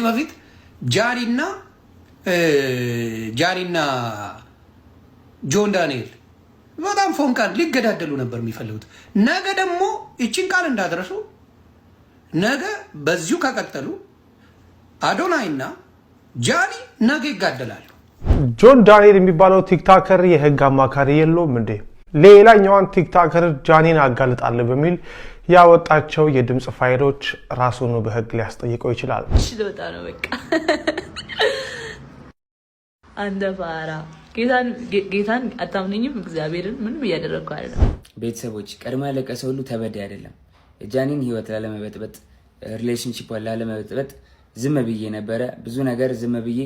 በፊት ጃሪና ጆን ዳንኤል በጣም ፎንቃን ሊገዳደሉ ነበር የሚፈልጉት። ነገ ደግሞ እቺን ቃል እንዳደረሱ ነገ በዚሁ ከቀጠሉ አዶናይና ጃኒ ነገ ይጋደላሉ። ጆን ዳንኤል የሚባለው ቲክቶከር የህግ አማካሪ የለውም እንዴ? ሌላኛዋን ቲክቶከር ጃኒን አጋልጣለሁ በሚል ያወጣቸው የድምጽ ፋይሎች ራሱን በህግ ሊያስጠይቀው ይችላል። ስለወጣ ነው በቃ አንደ ፋራ ጌታን አታምነኝም? እግዚአብሔርን ምንም እያደረግኩ አይደለም። ቤተሰቦች ቀድማ ያለቀሰ ሁሉ ተበደ አይደለም። ጃኒን ህይወት ላለመበጥበጥ ሪሌሽንሺፑን ላለመበጥበጥ ዝም ብዬ ነበረ። ብዙ ነገር ዝም ብዬ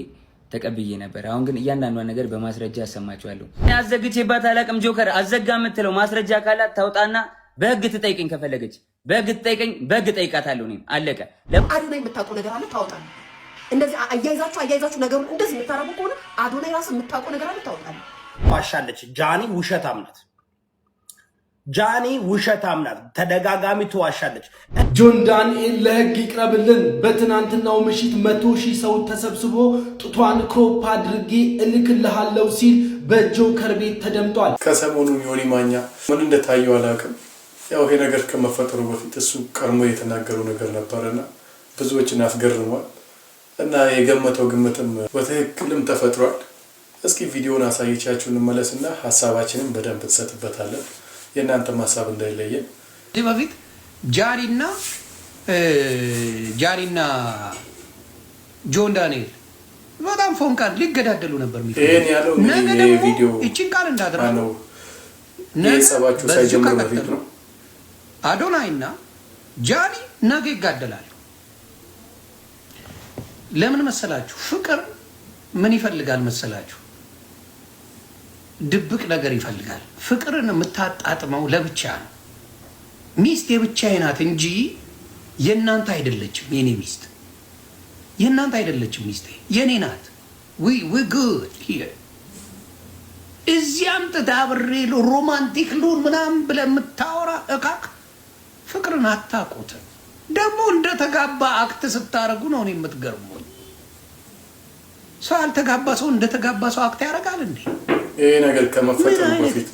ተቀብዬ ነበር። አሁን ግን እያንዳንዷን ነገር በማስረጃ አሰማችኋለሁ። አዘግቼባት አላቅም። ጆከር አዘጋ የምትለው ማስረጃ ካላት ታውጣና በህግ ትጠይቀኝ። ከፈለገች በህግ ትጠይቀኝ፣ በህግ ጠይቃታለሁ። እኔም አለቀ። አዶናይ የምታውቀው ነገር አለ ታውጣለህ። እንደዚህ አያይዛችሁ ነገሩን እንደዚህ የምታረጉ ከሆነ አዶናይ ራስ የምታውቀው ነገር አለ ታውጣለህ። ዋሻለች። ጃኒ ውሸታም ናት። ጃኒ ውሸታም ናት። ተደጋጋሚ ትዋሻለች። ጆን ዳንኤል ለህግ ይቅረብልን። በትናንትናው ምሽት 100,000 ሰው ተሰብስቦ ጡቷን ክሮፕ አድርጌ እልክልሃለሁ ሲል በጆከር ቤት ተደምጧል። ከሰሞኑ ዮኒ ማኛ ምን እንደታየው አላውቅም። ያው ይሄ ነገር ከመፈጠሩ በፊት እሱ ቀድሞ የተናገረው ነገር ነበርና ብዙዎችን አስገርሟል እና የገመተው ግምትም በትክክልም ተፈጥሯል። እስኪ ቪዲዮውን አሳይቻችሁ እንመለስና ሐሳባችንን በደንብ እንሰጥበታለን። የእናንተ ሐሳብ እንዳይለየን። በፊት ጃሪና ጆን ዳንኤል በጣም ፎንቃን ሊገዳደሉ ነበር የሚፈልጉት። ነገ ደግሞ እቺን ቃል እንዳደረሱ ሰባችሁ ሳይጀምር በፊት ነው አዶናይና ጃኒ ነገ ይጋደላሉ። ለምን መሰላችሁ? ፍቅር ምን ይፈልጋል መሰላችሁ? ድብቅ ነገር ይፈልጋል። ፍቅርን የምታጣጥመው ለብቻ ነው። ሚስት የብቻዬ ናት እንጂ የእናንተ አይደለችም። የኔ ሚስት የእናንተ አይደለችም። ሚስቴ የኔ ናት። we good here እዚያም ተዳብሬ ሮማንቲክ ሉን ምናምን ብለህ የምታወራ እቃቅ ፍቅርን አታውቁትም። ደግሞ እንደተጋባ አክት ስታረጉ ነው እኔ የምትገርሙኝ። ሰው አልተጋባ ሰው እንደተጋባ ሰው አክት ያደርጋል እንዴ? ይሄ ነገር ከመፈጠሩ በፊት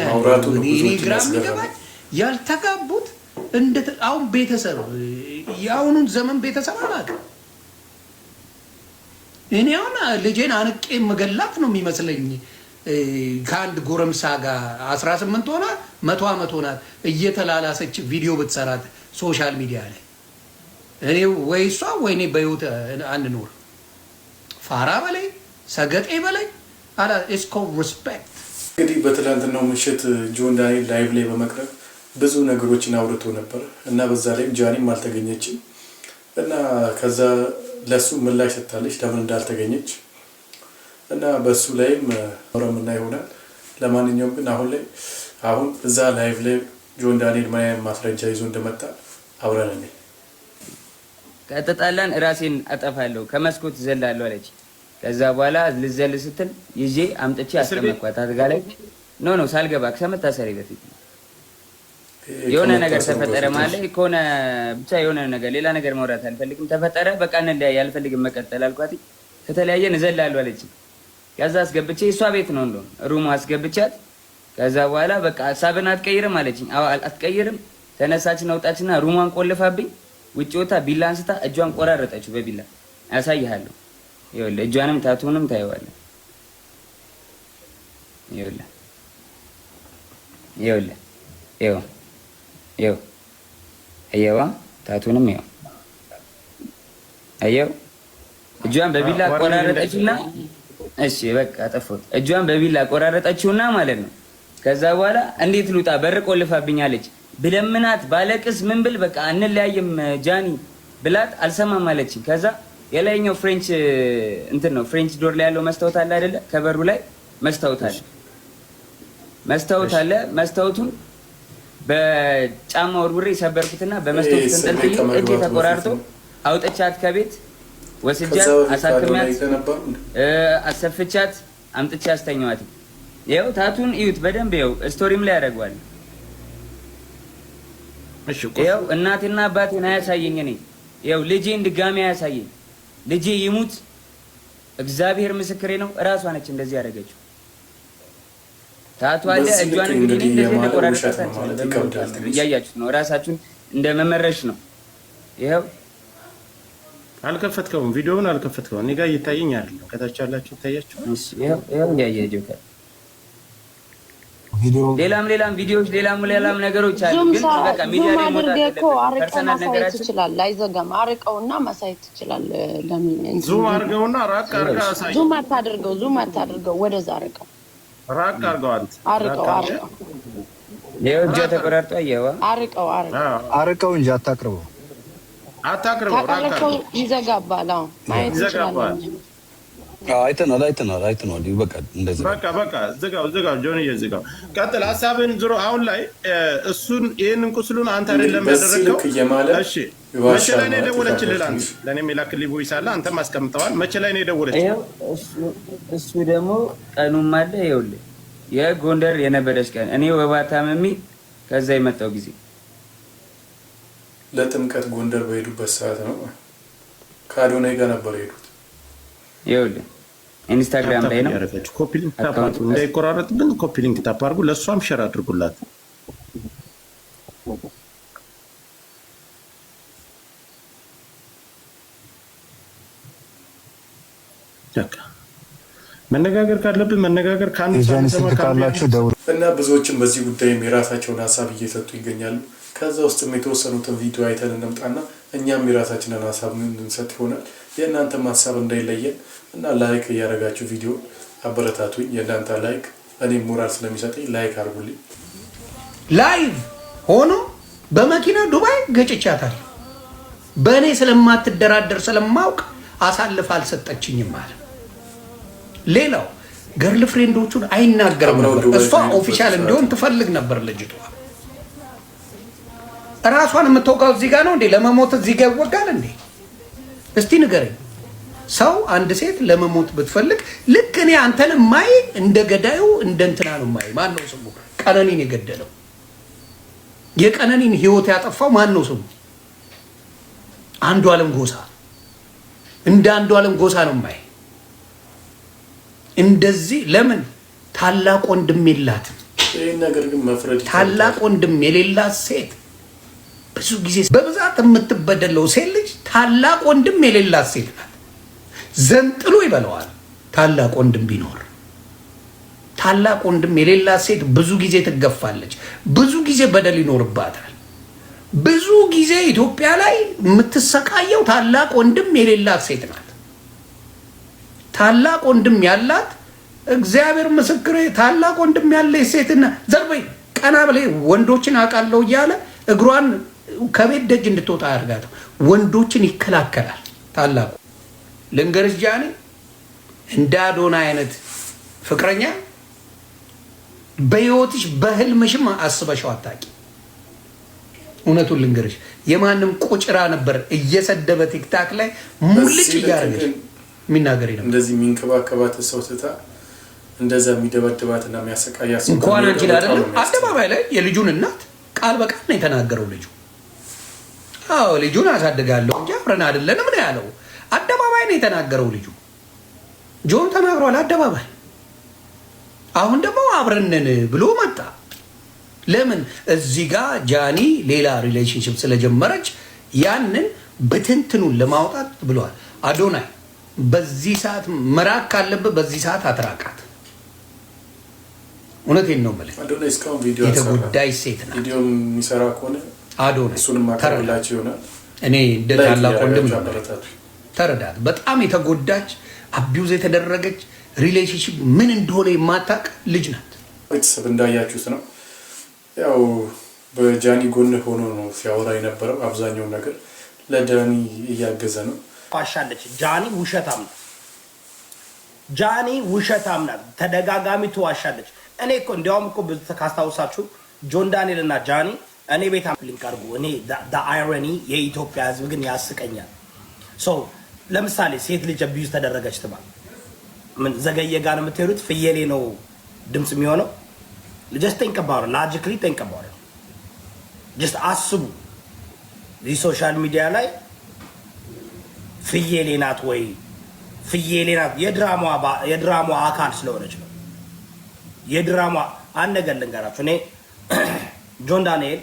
አውራቱ ነው። እኔ ግራም ይገባል። ያልተጋቡት አሁን ቤተሰብ የአሁኑን ዘመን ቤተሰብ አላውቅም። እኔ አሁን ልጄን አንቄ መገላት ነው የሚመስለኝ። ከአንድ ጎረምሳ ጋር 18 ሆና 100 ዓመት ሆናት እየተላላሰች ቪዲዮ ብትሰራት ሶሻል ሚዲያ ላይ እኔ ወይ እሷ ወይ እኔ በህይወት አንኖር። ፋራ በላይ ሰገጤ በላይ አላ ኢትስ ኮል ሪስፔክት። እንግዲህ በትላንትናው ምሽት ጆን ዳንኤል ላይቭ ላይ በመቅረብ ብዙ ነገሮችን አውርቶ ነበር እና በዛ ላይም ጃኒም አልተገኘችም እና ከዛ ለሱ ምላሽ ሰጥታለች ለምን እንዳልተገኘች እና በሱ ላይም ወረምና ይሆናል። ለማንኛውም ግን አሁን እዛ ላይቭ ላይ ጆን ዳንኤል ማያን ማስረጃ ይዞ እንደመጣ አብረን ነን። ከተጣላን ራሴን አጠፋለሁ ከመስኮት ዘላለሁ አለች። ከዛ በኋላ ልዘል ስትል ይዤ አምጥቼ አስቀመጥኳት አድጋ ላይ ኖ ሳልገባ ከመታሰሪ በፊት የሆነ ነገር ተፈጠረ ማለት ከሆነ ብቻ የሆነ ነገር ሌላ ነገር ማውራት አልፈልግም። ተፈጠረ በቃ እንለያይ አልፈልግም መቀጠል አልኳት። ከተለያየን እዘላለሁ አለች። ከዛ አስገብቼ እሷ ቤት ነው እንደው ሩም አስገብቻት ከዛ በኋላ በቃ ሀሳብን አትቀይርም አለችኝ። አዎ አትቀይርም። ተነሳችን አውጣችና ሩሟን ቆልፋብኝ ውጭ ወጣ ቢላ አንስታ እጇን ቆራረጠችው በቢላ። አሳይሃለሁ። ይኸውልህ እጇንም ታቱንም ታየዋለህ። ይኸውልህ ታቱንም ይኸው እጇን በቢላ ቆራረጠችውና እሺ በቃ አጠፋሁት። እጇን በቢላ ቆራረጠችውና ማለት ነው። ከዛ በኋላ እንዴት ልውጣ በር ቆልፋብኛለች። ብለምናት ባለቅስ ምን ብል በቃ እንለያየም ጃኒ ብላት አልሰማም አለችኝ። ከዛ የላይኛው ፍሬንች እንትን ነው ፍሬንች ዶር ላይ ያለው መስታወት አለ አይደለ? ከበሩ ላይ መስታወት አለ። መስታወቱን በጫማ ወርውሬ ሰበርኩትና በመስታወት ተንጠልጥዬ እጄ ተቆራርጦ አውጥቻት ከቤት ወስጃት አሳክሚያት አሰፍቻት አምጥቻ አስተኛዋት። ይኸው ታቱን እዩት በደንብ ይኸው ስቶሪም ላይ ያደርገዋል። ይኸው እናቴና አባቴን አያሳየኝ እኔ ይኸው ልጄን ድጋሚ አያሳየኝ። ልጄ ይሙት እግዚአብሔር ምስክሬ ነው። እራሷ ነች እንደዚህ ያደረገችው። ታቷ አለ እጇን እንግዲህ እንደዚህ ተቆራረጠ። እያያችሁት ነው። እራሳችሁን እንደ መመረሽ ነው። ይኸው አልከፈትከውም፣ ቪዲዮውን አልከፈትከውም። እኔ ጋር እየታየኝ አይደለም። ከታች ያላችሁ ይታያችሁ። ይኸው እያያችሁ ሌላም ቪዲዮዎች ሌላም ነገሮች አሉ። ግን በቃ ሚዲያ ላይ ሞታ ፐርሰናል ነገራችን ይችላል። አይዘጋም። አርቀውና ማሳየት ይችላል። ለምን ዙም አድርገውና ራቅ አድርገው አሳይ። ዙም አታድርገው፣ ወደዛ አርቀው ራቅ አድርገው አንተ አርቀው ይኸው እጇ ተቆራርጦ አየዋ። አርቀው እንጂ አታቅርበው። ራቅ ይዘጋባል። ማየት ይችላል። አይተናል። በቃ እንደዚህ በቃ ዝጋው ጆንዬ ዝጋው። ቀጥል ሀሳብን ዞሮ አሁን ላይ እሱን ይሄንን ቁስሉን አንተ አይደለም ያደረገው። እሺ መቼ ላይ ነው የደወለችልህ? አንተ ለኔም የላክልኝ ቮይስ አለ፣ አንተም አስቀምጠዋል። መቼ ላይ ነው የደወለችልህ? እሱ ደግሞ ቀኑም አለ። ይኸውልህ የጎንደር የነበረች ቀን እኔ ወባ ታመሚ ከዛ የመጣው ጊዜ ለጥምቀት ጎንደር በሄዱበት ሰዓት ነው። ከአዶናይ ጋር ነበር የሄዱት። ይኸውልህ ኢንስታግራም ላይ ነው ያደረገችው። ኮፒ ሊንክ ታፕ አድርጉ፣ እንዳይቆራረጥብን ኮፒ ሊንክ ታፕ አድርጉ። ለእሷም ሼር አድርጉላት። በቃ መነጋገር ካለብን መነጋገር እና ብዙዎችም በዚህ ጉዳይም የራሳቸውን ሀሳብ እየሰጡ ይገኛሉ። ከዛ ውስጥም የተወሰኑትን ቪዲዮ አይተን እንምጣና እኛም የራሳችንን ሀሳብ እንሰጥ ይሆናል። የእናንተም ሀሳብ እንዳይለየን እና ላይክ እያደረጋችሁ ቪዲዮ አበረታቱኝ። የእናንተ ላይክ እኔም ሞራል ስለሚሰጠኝ ላይክ አድርጉልኝ። ላይቭ ሆኖ በመኪና ዱባይ ገጭቻታል። በእኔ ስለማትደራደር ስለማውቅ አሳልፍ አልሰጠችኝም አለ። ሌላው ገርል ፍሬንዶቹን አይናገርም ነበር። እሷ ኦፊሻል እንዲሆን ትፈልግ ነበር ልጅቷ። ራሷን የምትወጋው እዚህ ጋር ነው እንዴ? ለመሞት እዚህ ጋር ይወጋል እንዴ? እስቲ ንገረኝ። ሰው አንድ ሴት ለመሞት ብትፈልግ ልክ እኔ አንተን ማይ እንደ ገዳዩ እንደ እንትና ነው ማይ። ማን ነው ስሙ? ቀነኒን የገደለው የቀነኒን ህይወት ያጠፋው ማን ነው ስሙ? አንዱዓለም ጎሳ። እንደ አንዱዓለም ጎሳ ነው ማይ። እንደዚህ ለምን ታላቅ ወንድም የላትም? ይሄን ነገር ግን መፍረድ ታላቅ ወንድም የሌላት ሴት ብዙ ጊዜ በብዛት የምትበደለው ሴት ልጅ ታላቅ ወንድም የሌላት ሴት ናት። ዘንጥሎ ይበለዋል ታላቅ ወንድም ቢኖር። ታላቅ ወንድም የሌላት ሴት ብዙ ጊዜ ትገፋለች፣ ብዙ ጊዜ በደል ይኖርባታል። ብዙ ጊዜ ኢትዮጵያ ላይ የምትሰቃየው ታላቅ ወንድም የሌላት ሴት ናት። ታላቅ ወንድም ያላት እግዚአብሔር ምስክሬ፣ ታላቅ ወንድም ያለች ሴትና ዘርበይ ቀና ብለህ ወንዶችን አውቃለሁ እያለ እግሯን ከቤት ደጅ እንድትወጣ ያርጋት። ወንዶችን ይከላከላል ታላቁ። ልንገርሽ ጃኒ፣ እንደ አዶናይ አይነት ፍቅረኛ በህይወትሽ በህልምሽም አስበሽው አታውቂ። እውነቱን ልንገርሽ፣ የማንም ቁጭራ ነበር እየሰደበ ቲክታክ ላይ ሙልጭ እያደረገች የሚናገር ነው። እንደዚህ የሚንከባከባት ሰው ትታ እንደዛ የሚደበድባትና የሚያሰቃያት ሰው እንኳን አንቺ አይደለም አደባባይ ላይ የልጁን እናት ቃል በቃል ነው የተናገረው ልጁ። አዎ ልጁን አሳድጋለሁ እንጂ አብረን አይደለንም ነው ያለው። አደባባይ ነው የተናገረው ልጁ። ጆን ተናግሯል አደባባይ። አሁን ደግሞ አብረንን ብሎ መጣ። ለምን እዚህ ጋር ጃኒ ሌላ ሪሌሽንሽፕ ስለጀመረች ያንን በትንትኑን ለማውጣት ብለዋል። አዶናይ በዚህ ሰዓት መራቅ ካለበት በዚህ ሰዓት አትራቃት። እውነቴን ነው ማለት አዶናይ እስካሁን ቪዲዮ የተጎዳይ ሴት ናት። ቪዲዮ የሚሰራ ከሆነ አዶናይ እሱንም ማከራላችሁ ይሆናል። እኔ እንደ ታላቅ ወንድም ተረዳት። በጣም የተጎዳች አቢዩዝ የተደረገች ሪሌሽንሺፕ ምን እንደሆነ የማታውቅ ልጅ ናት። ቤተሰብ እንዳያችሁት ነው። ያው በጃኒ ጎን ሆኖ ነው ሲያወራ የነበረው። አብዛኛውን ነገር ለጃኒ እያገዘ ነው። ዋሻለች። ጃኒ ውሸታም ናት። ጃኒ ውሸታም ናት። ተደጋጋሚ ትዋሻለች። እኔ እኮ እንዲያውም እኮ ካስታውሳችሁ ጆን ዳንኤል እና ጃኒ እኔ ቤት ሊንክ አድርጉ። እኔ አይሮኒ የኢትዮጵያ ሕዝብ ግን ያስቀኛል። ለምሳሌ ሴት ልጅ አቢዩዝ ተደረገች ትባል፣ ምን ዘገየ ጋር ነው የምትሄዱት? ፍየሌ ነው ድምፅ የሚሆነው? ጀስት ቲንክ አባውት ኢት፣ ሎጂካሊ ቲንክ አባውት ኢት። ጀስት አስቡ። እዚህ ሶሻል ሚዲያ ላይ ፍየሌ ናት ወይ ፍየሌ ናት የድራማው አካል ስለሆነች ነው። የድራማ አንድ ነገር ልንገራችሁ። እኔ ጆን ዳንኤል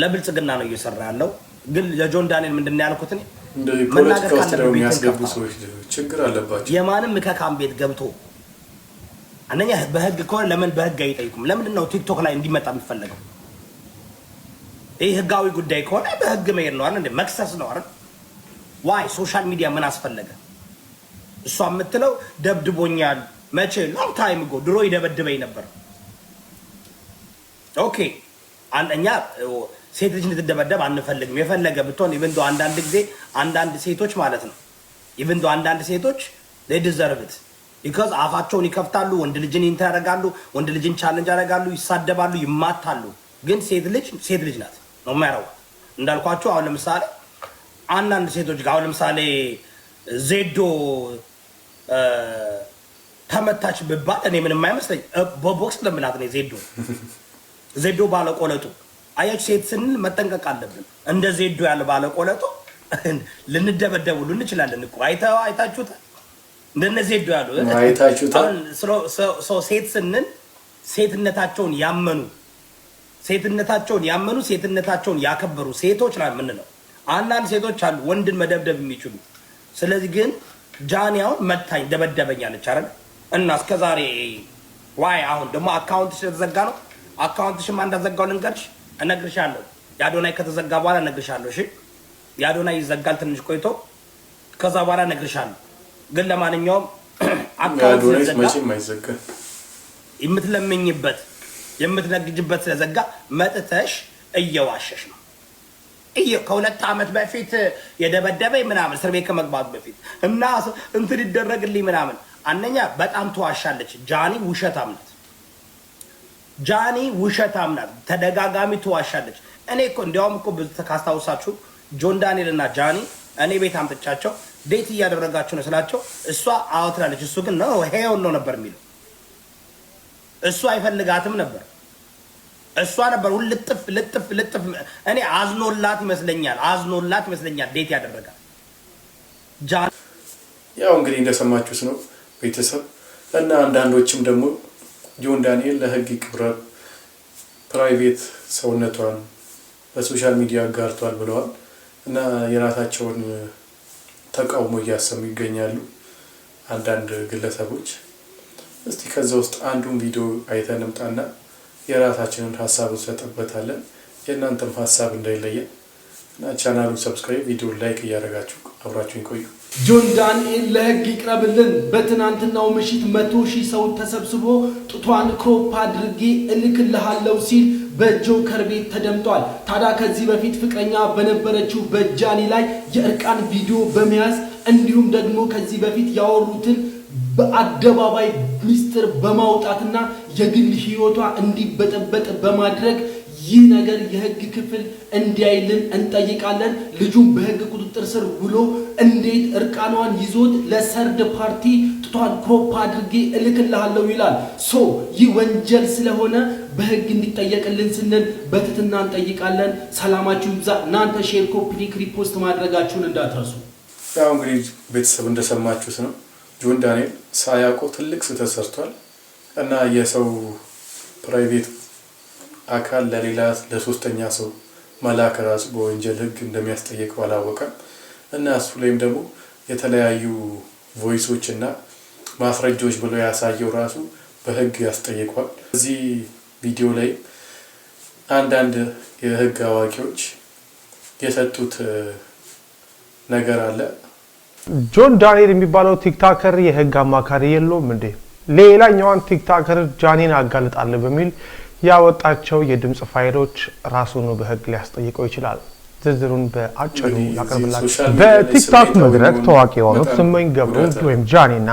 ለብልጽግና ነው እየሰራ ያለው። ግን ለጆን ዳንኤል ምንድን ነው ያልኩት? እኔ መናገር ካለብኝ የሚያስገቡ ሰዎች ችግር አለባቸው። የማንም ከካም ቤት ገብቶ አንደኛ በህግ ከሆነ ለምን በህግ አይጠይቁም? ለምንድን ነው ቲክቶክ ላይ እንዲመጣ የሚፈለገው? ይሄ ህጋዊ ጉዳይ ከሆነ በህግ መሄድ ነው አይደል? መክሰስ ነው አይደል? ዋይ ሶሻል ሚዲያ ምን አስፈለገ? እሷ የምትለው ደብድቦኛል። መቼ? ሎንግ ታይም ጎ ድሮ ይደበድበኝ ነበር። ኦኬ አንደኛ ሴት ልጅ እንድትደበደብ አንፈልግም። የፈለገ ብትሆን ኢቭን ዶ አንዳንድ ጊዜ አንዳንድ ሴቶች ማለት ነው ኢቭን ዶ አንዳንድ ሴቶች they deserve it because አፋቸውን ይከፍታሉ፣ ወንድ ልጅን ያደርጋሉ፣ ወንድ ልጅን ቻሌንጅ ያደርጋሉ፣ ይሳደባሉ፣ ይማታሉ። ግን ሴት ልጅ ናት ነው የማያረው። እንዳልኳችሁ አሁን ለምሳሌ አንዳንድ ሴቶች ጋር አሁን ለምሳሌ ዜዶ ተመታች ብባል እኔ ምንም አይመስለኝ። በቦክስ ለምናት ነው ዜዶ ባለቆለጡ አያችሁ። ሴት ስንል መጠንቀቅ አለብን። እንደ ዜዶ ያለ ባለቆለጡ ልንደበደቡ እንችላለን እኮ አይታችሁታል። እንደነ ዜዶ ያሉ አይታችሁታል። ሴት ስንል ሴትነታቸውን ያመኑ ያከበሩ ሴቶች ነው የምንለው። አንዳንድ ሴቶች አሉ ወንድን መደብደብ የሚችሉ። ስለዚህ ግን ጃኒያውን መታኝ ደበደበኛለች አይደል? እና እስከዛሬ ዋይ አሁን ደግሞ አካውንትሽ ተዘጋ ነው። አካውንትሽም እንዳዘጋው ልንገርሽ እነግርሻለሁ። የአዶናይ ከተዘጋ በኋላ እነግርሻለሁ። እሺ የአዶናይ ይዘጋል ትንሽ ቆይቶ፣ ከዛ በኋላ እነግርሻለሁ። ግን ለማንኛውም አካውንትሽ መቼም አይዘጋም። የምትለምኝበት የምትነግጅበት ስለዘጋ መጥተሽ እየዋሸሽ ነው። ከሁለት ዓመት በፊት የደበደበኝ ምናምን እስር ቤት ከመግባቱ በፊት እና እንትን ይደረግልኝ ምናምን። አንደኛ በጣም ተዋሻለች። ጃኒ ውሸታም ናት። ተደጋጋሚ ተዋሻለች። እኔ እኮ እንዲያውም እኮ ካስታውሳችሁ ጆን ዳንኤል እና ጃኒ እኔ ቤት አምጥቻቸው ዴት እያደረጋችሁ ነው ስላቸው እሷ አዎ ትላለች፣ እሱ ግን ነው ሄውን ነው ነበር የሚለው። እሱ አይፈልጋትም ነበር። እሷ ነበር ልጥፍ እኔ አዝኖላት ይመስለኛል ዴት ያደረጋል። ያው እንግዲህ እንደሰማችሁት ነው ቤተሰብ እና አንዳንዶችም ደግሞ ጆን ዳንኤል ለህግ ይቅረብ፣ ፕራይቬት ሰውነቷን በሶሻል ሚዲያ አጋርቷል ብለዋል እና የራሳቸውን ተቃውሞ እያሰሙ ይገኛሉ አንዳንድ ግለሰቦች። እስቲ ከዛ ውስጥ አንዱን ቪዲዮ አይተን እንምጣና የራሳችንን ሀሳብ እንሰጥበታለን። የእናንተም ሀሳብ እንዳይለየን እና ቻናሉን ሰብስክራይብ፣ ቪዲዮ ላይክ እያደረጋችሁ አብራችሁን ቆዩ። ጆን ዳንኤል ለህግ ይቅረብልን። በትናንትናው ምሽት 100,000 ሰው ተሰብስቦ ጡቷን ክሮፕ አድርጌ እልክልሃለሁ ሲል በጆከር ቤት ተደምጧል። ታዲያ ከዚህ በፊት ፍቅረኛ በነበረችው በጃኒ ላይ የእርቃን ቪዲዮ በመያዝ እንዲሁም ደግሞ ከዚህ በፊት ያወሩትን በአደባባይ ሚስጥር በማውጣትና የግል ህይወቷ እንዲበጠበጥ በማድረግ ይህ ነገር የህግ ክፍል እንዲያይልን እንጠይቃለን። ልጁም በህግ ቁጥጥር ስር ውሎ እንዴት እርቃኗን ይዞት ለሰርድ ፓርቲ ጡቷን ክሮፕ አድርጌ እልክልሃለሁ ይላል። ይህ ወንጀል ስለሆነ በህግ እንዲጠየቅልን ስንል በትህትና እንጠይቃለን። ሰላማችሁ ይብዛ። እናንተ ሼር፣ ኮፒ ሊንክ፣ ሪፖስት ማድረጋችሁን እንዳትረሱ። ያው እንግዲህ ቤተሰብ እንደሰማችሁት ነው ጆን ዳንኤል ሳያውቀው ትልቅ ስህተት ሰርቷል እና የሰው ፕራይቬት አካል ለሌላ ለሶስተኛ ሰው መላክ ራሱ በወንጀል ህግ እንደሚያስጠይቀው አላወቀም እና እሱ ላይም ደግሞ የተለያዩ ቮይሶች እና ማስረጃዎች ብሎ ያሳየው ራሱ በህግ ያስጠይቋል። እዚህ ቪዲዮ ላይ አንዳንድ የህግ አዋቂዎች የሰጡት ነገር አለ። ጆን ዳንኤል የሚባለው ቲክታከር የህግ አማካሪ የለውም እንዴ? ሌላኛዋን ቲክታከር ጃኒን አጋልጣለሁ በሚል ያወጣቸው የድምጽ ፋይሎች ራሱን በህግ ሊያስጠይቀው ይችላል። ዝርዝሩን በአጭሩ ያቀርብላችሁ። በቲክቶክ መድረክ ታዋቂ የሆኑት ስመኝ ገብሩ ወይም ጃኒና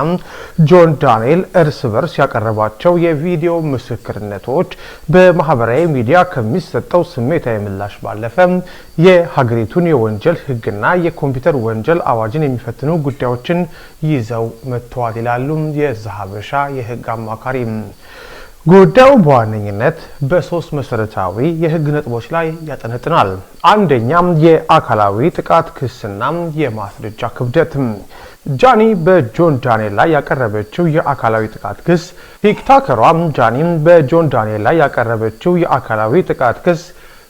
ጆን ዳንኤል እርስ በርስ ያቀረባቸው የቪዲዮ ምስክርነቶች በማህበራዊ ሚዲያ ከሚሰጠው ስሜታዊ ምላሽ ባለፈ የሀገሪቱን የወንጀል ህግና የኮምፒውተር ወንጀል አዋጅን የሚፈትኑ ጉዳዮችን ይዘው መጥተዋል ይላሉ የዛሀበሻ የህግ አማካሪ። ጉዳዩ በዋነኝነት በሶስት መሰረታዊ የህግ ነጥቦች ላይ ያጠነጥናል። አንደኛም የአካላዊ ጥቃት ክስና የማስረጃ ክብደት። ጃኒ በጆን ዳንኤል ላይ ያቀረበችው የአካላዊ ጥቃት ክስ ቲክቶከሯ ጃኒ በጆን ዳንኤል ላይ ያቀረበችው የአካላዊ ጥቃት ክስ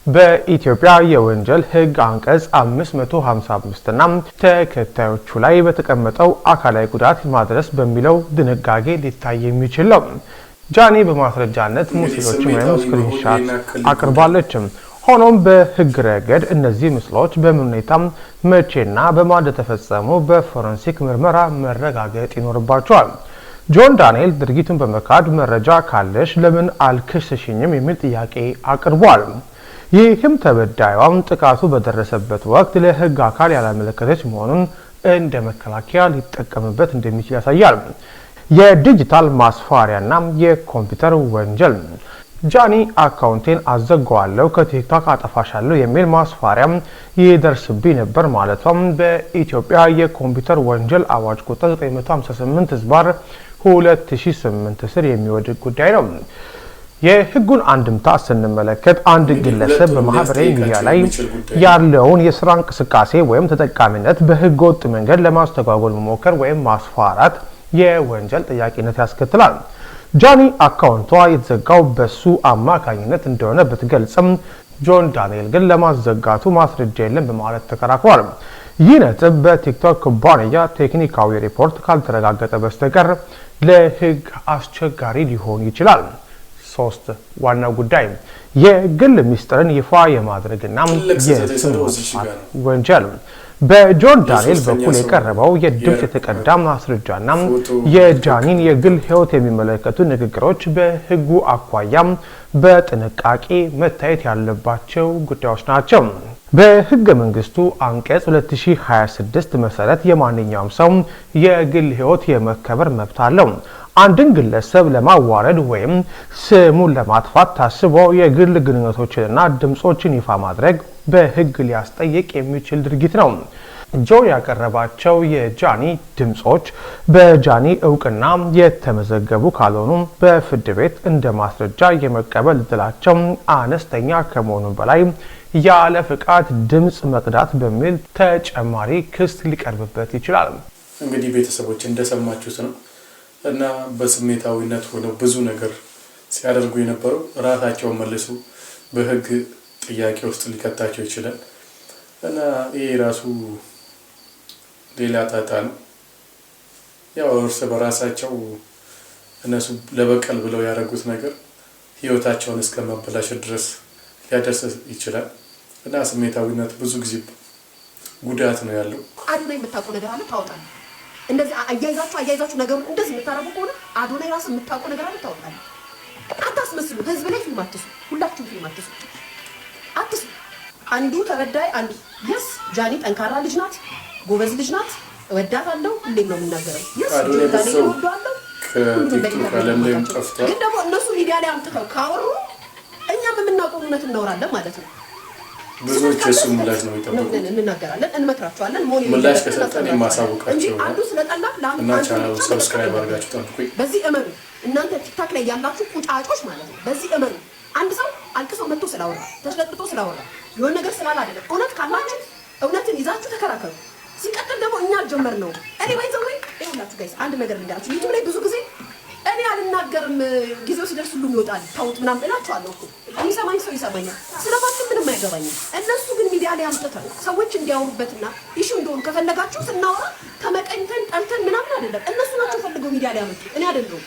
በኢትዮጵያ የወንጀል ህግ አንቀጽ 555 እና ተከታዮቹ ላይ በተቀመጠው አካላዊ ጉዳት ማድረስ በሚለው ድንጋጌ ሊታይ የሚችል ነው። ጃኒ በማስረጃነት ምስሎችን ወይም ስክሪንሻት አቅርባለች። ሆኖም በህግ ረገድ እነዚህ ምስሎች በምን ሁኔታ መቼና በማን እንደተፈጸሙ በፎረንሲክ ምርመራ መረጋገጥ ይኖርባቸዋል። ጆን ዳንኤል ድርጊቱን በመካድ መረጃ ካለሽ ለምን አልከሰሽኝም የሚል ጥያቄ አቅርቧል። ይህም ተበዳዩም ጥቃቱ በደረሰበት ወቅት ለህግ አካል ያላመለከተች መሆኑን እንደ መከላከያ ሊጠቀምበት እንደሚችል ያሳያል። የዲጂታል ማስፈራሪያና የኮምፒውተር ወንጀል። ጃኒ አካውንቴን አዘጋዋለሁ ከቲክቶክ አጠፋሻለሁ የሚል ማስፈራሪያ ይደርስብኝ ነበር ማለቷም በኢትዮጵያ የኮምፒውተር ወንጀል አዋጅ ቁጥር 958/2008 ስር የሚወድቅ ጉዳይ ነው። የህጉን አንድምታ ስንመለከት አንድ ግለሰብ በማህበራዊ ሚዲያ ላይ ያለውን የስራ እንቅስቃሴ ወይም ተጠቃሚነት በህገ ወጥ መንገድ ለማስተጓጎል መሞከር ወይም ማስፈራራት የወንጀል ጥያቄነት ያስከትላል። ጃኒ አካውንቷ የተዘጋው በሱ አማካኝነት እንደሆነ ብትገልጽም ጆን ዳንኤል ግን ለማዘጋቱ ማስረጃ የለም በማለት ተከራክሯል። ይህ ነጥብ በቲክቶክ ኩባንያ ቴክኒካዊ ሪፖርት ካልተረጋገጠ በስተቀር ለህግ አስቸጋሪ ሊሆን ይችላል። ሶስት ዋናው ጉዳይ የግል ሚስጥርን ይፋ የማድረግና የስም ወንጀል። በጆን ዳንኤል በኩል የቀረበው የድምጽ የተቀዳ ማስረጃና የጃኒን የግል ህይወት የሚመለከቱ ንግግሮች በህጉ አኳያ በጥንቃቄ መታየት ያለባቸው ጉዳዮች ናቸው። በህገ መንግስቱ አንቀጽ 2026 መሰረት የማንኛውም ሰው የግል ህይወት የመከበር መብት አለው። አንድን ግለሰብ ለማዋረድ ወይም ስሙን ለማጥፋት ታስቦ የግል ግንኙነቶችንና ድምጾችን ይፋ ማድረግ በህግ ሊያስጠይቅ የሚችል ድርጊት ነው። ጆ ያቀረባቸው የጃኒ ድምጾች በጃኒ እውቅና የተመዘገቡ ካልሆኑ በፍርድ ቤት እንደ ማስረጃ የመቀበል እድላቸው አነስተኛ ከመሆኑ በላይ ያለ ፍቃድ ድምጽ መቅዳት በሚል ተጨማሪ ክስ ሊቀርብበት ይችላል። እንግዲህ ቤተሰቦች እንደሰማችሁት ነው እና በስሜታዊነት ሆነው ብዙ ነገር ሲያደርጉ የነበረው ራሳቸውን መልሶ በህግ ጥያቄ ውስጥ ሊከታቸው ይችላል እና ይሄ ራሱ ሌላ ጣጣ ነው። ያው እርስ በራሳቸው እነሱ ለበቀል ብለው ያደረጉት ነገር ህይወታቸውን እስከ መበላሸት ድረስ ሊያደርስ ይችላል እና ስሜታዊነት ብዙ ጊዜ ጉዳት ነው ያለው። አዶናይ የምታውቀው ነገር አለ ታውጣለህ። እንደዚህ አያይዛችሁ ነገሩን እንደዚህ የምታረጉ ከሆነ አዶናይ ራሱ የምታውቀው ነገር አለ ታውጣለህ። አታስመስሉ። ህዝብ ላይ ፊልም አትስሩ። ሁላችሁም ፊልም አትስሩ። አንዱ ተበዳይ አንዱ የስ ጃኒ ጠንካራ ልጅ ናት፣ ጎበዝ ልጅ ናት፣ እወዳታለሁ፣ ሁሌም ነው የምናገረው። የስ ጃኒ እወዳለሁ። ግን ደግሞ እነሱ ሚዲያ ላይ አምጥተው ካወሩ እኛም የምናውቀው እውነት እናወራለን ማለት ነው። ብዙዎች እሱ ምላሽ ነው የሚጠብቁት። እንናገራለን፣ እንመክራቸዋለን። ምላሽ ከሰጠን የማሳውቃቸው አንዱ ስለጠላክ እና ቻናሉ ሰብስክራይብ አድርጋችሁ ጠብቁኝ። በዚህ እመኑ። እናንተ ቲክታክ ላይ ያላችሁ ቁጫጮች ማለት ነው። በዚህ እመኑ። አንድ ሰው አልቅሶ መጥቶ ስላወራ ተሽለጥጦ ስላወራ የሆነ ነገር ስላለ አይደለም። እውነት ካላችሁ እውነትን ይዛችሁ ተከራከሩ። ሲቀጥል ደግሞ እኛ ጀመር ነው እኔ ባይዘው ይሁላችሁ ጋይስ አንድ ነገር ልንገራችሁ። ዩቲዩብ ላይ ብዙ ጊዜ እኔ አልናገርም ጊዜው ሲደርስ ሁሉም ይወጣል ታውት ምናምን እላችኋለሁ እኮ የሚሰማኝ ሰው ይሰማኛል። ስለማንም ምንም አይገባኝም። እነሱ ግን ሚዲያ ላይ አምጥተው ሰዎች እንዲያወሩበትና ኢሹ እንደሆኑ ከፈለጋችሁ ስናወራ ተመቀኝተን ጠልተን ምናምን አይደለም። እነሱ ናቸው ፈልገው ሚዲያ ላይ አመጡ፣ እኔ አይደለሁም።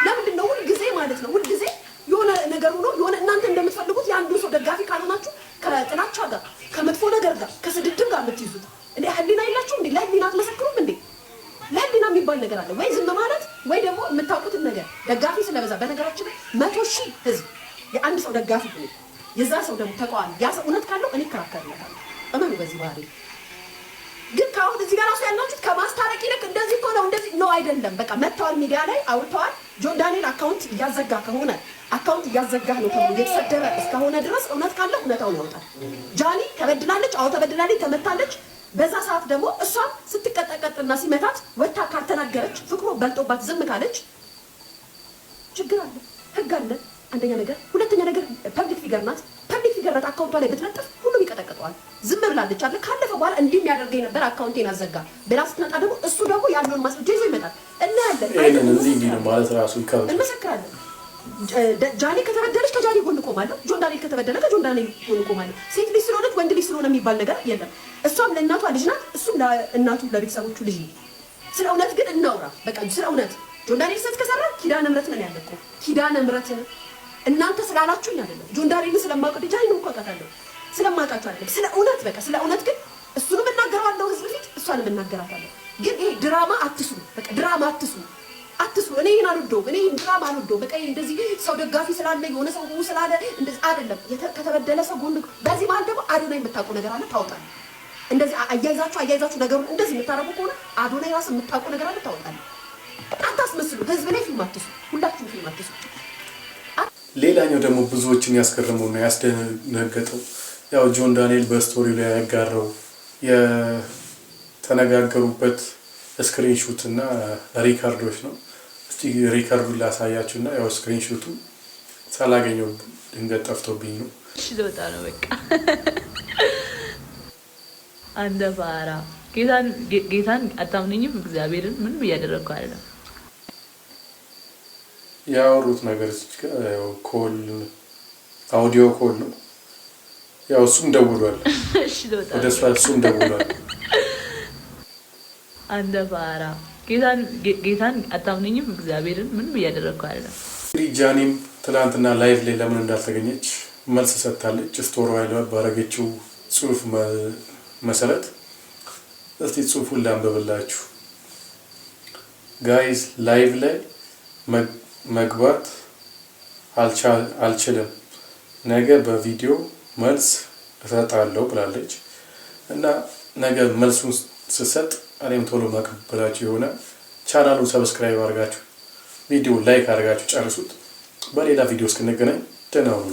ለምንድን ነው ሁልጊዜ ማለት ነው ሁልጊዜ የሆነ ነገር ሆኖ የሆነ እናንተ እንደምትፈልጉት የአንዱ ሰው ደጋፊ ካልሆናችሁ ከጥላቻ ጋር ከመጥፎ ነገር ጋር ከስድድብ ጋር የምትይዙት እንዴ? ህሊና የላችሁ እንዴ? ለህሊና አትመሰክሩም እንዴ? ለህሊና የሚባል ነገር አለ ወይ? ዝም ማለት ወይ ደግሞ የምታውቁትን ነገር ደጋፊ ስለበዛ። በነገራችን ላይ 100,000 ህዝብ የአንድ ሰው ደጋፊ ነው፣ የዛ ሰው ደግሞ ተቃዋሚ። ያ ሰው እውነት ካለው እኔ እከራከርለታለሁ። እመኑ በዚህ ባህሪ። ግን ካሁን እዚህ ጋር ራሱ ያላችሁት ከማስታረቅ ይልቅ እንደዚህ እኮ ነው እንደዚህ ነው አይደለም። በቃ መጥተዋል፣ ሚዲያ ላይ አውርተዋል። ጆን ዳንኤል አካውንት እያዘጋ ከሆነ አካውንት እያዘጋህ ነው ተብሎ እየተሰደረ እስከሆነ ድረስ እውነት ካለ እውነታውን ያወጣል። ጃኒ ተበድላለች፣ አዎ ተበድላለች፣ ተመታለች። በዛ ሰዓት ደግሞ እሷ ስትቀጠቀጥና ሲመታት ወታ ካልተናገረች ፍቅሩ በልጦባት ዝም ካለች ችግር አለ። ህግ አለ። አንደኛ ነገር፣ ሁለተኛ ነገር ፐብሊክ ፊገር ናት። ፐብሊክ ፊገር ናት። አካውንቷ ላይ ብትለጥፍ ሁሉም ይቀጠቅጠዋል። ዝም ብላለች አለ። ካለፈ በኋላ እንዲህ የሚያደርገኝ ነበር አካውንቴን አዘጋ ብላ ስትመጣ ደግሞ እሱ ደግሞ ያለውን ማስረጃ ይዞ ይመጣል። እናያለን። ይሄንን እንዲህ ነው ማለት ራሱ ይከብዳል። እንመሰክራለን። ጃኒ ከተበደለች ከጃኒ ጎን ቆማለሁ። ጆን ዳንኤል ከተበደለ ከጆን ዳንኤል ጎን ቆማለሁ። ሴት ልጅ ስለሆነች ወንድ ልጅ ስለሆነ የሚባል ነገር የለም። እሷም ለእናቷ ልጅ ናት፣ እሱም ለእናቱ ለቤተሰቦቹ ልጅ ነው። ስለ እውነት ግን እናውራ። በቃ ስለ እውነት ጆን ዳንኤል ስህተት ከሰራ ኪዳነ ምሕረትን ነው ያለቀው። ኪዳነ ምሕረትን እናንተ ስላላችሁኝ አይደለም። ጆን ዳንኤልን ስለማውቅ ጃኒ ነው አውቃታለሁ፣ ስለማውቃቸው አይደለም። ስለ እውነት በቃ ስለ እውነት ግን እሱንም እናገረዋለሁ ህዝብ ፊት፣ እሷንም እናገራታለሁ። ግን ይሄ ድራማ አትስሩ። በቃ ድራማ አትስሩ። እኔ ይሄን አልወደውም። እኔ ድራማ አልወደውም። በቃ እንደዚህ ሰው ደጋፊ ስላለ የሆነ ሰው ስላለ እንደዚህ አይደለም። ከተበደለ ሰው ጎን በዚህ ማለት ደግሞ አዶናይ የምታውቁ ነገር አለ ታውጣለህ። እንደዚህ አያይዛችሁ ነገሩን እንደዚህ የምታረጉ ከሆነ አዶናይ ራስ የምታውቁ ነገር አለ ታውጣለህ። አታስመስሉ። ህዝብ ላይ ፊልም አትስሩ። ሁላችሁም ፊልም አትስሩ። ሌላኛው ደግሞ ብዙዎችን ያስገረመውና ያስደነገጠው ያው ጆን ዳንኤል በስቶሪ ላይ ያጋራው የተነጋገሩበት ስክሪንሾት እና ሪካርዶች ነው። እስቲ ሪካርዱን ላሳያችሁና ያው ስክሪንሾቱ ሳላገኘው ድንገት ጠፍቶብኝ ነው። እሺ ልወጣ ነው በቃ። አንደ ፋራ ጌታን አታምነኝም? እግዚአብሔርን ምንም እያደረግኩ አይደለም። ያወሩት ነገር እዚህ ጋር ያው ኮል አውዲዮ ኮል ነው። ያው እሱም ደውሏል። እሺ ልወጣ ወደ እሱም ደውሏል። አንደ ፋራ ጌታን አታምነኝም? እግዚአብሔርን ምንም እያደረግኩ አይደለም። እንግዲህ ጃኒም ትናንትና ላይቭ ላይ ለምን እንዳልተገኘች መልስ ሰጥታለች። ስቶሪ ላይ ባረገችው ጽሁፍ መሰረት እስቲ ጽሁፉን ላንብብላችሁ። ጋይዝ ላይቭ ላይ መግባት አልችልም፣ ነገ በቪዲዮ መልስ እሰጣለሁ ብላለች እና ነገ መልሱን ስሰጥ እኔም ቶሎ ማቀበላችሁ የሆነ ቻናሉን ሰብስክራይብ አድርጋችሁ ቪዲዮ ላይክ አድርጋችሁ ጨርሱት። በሌላ ቪዲዮ እስክንገናኝ ደህና ሁኑ።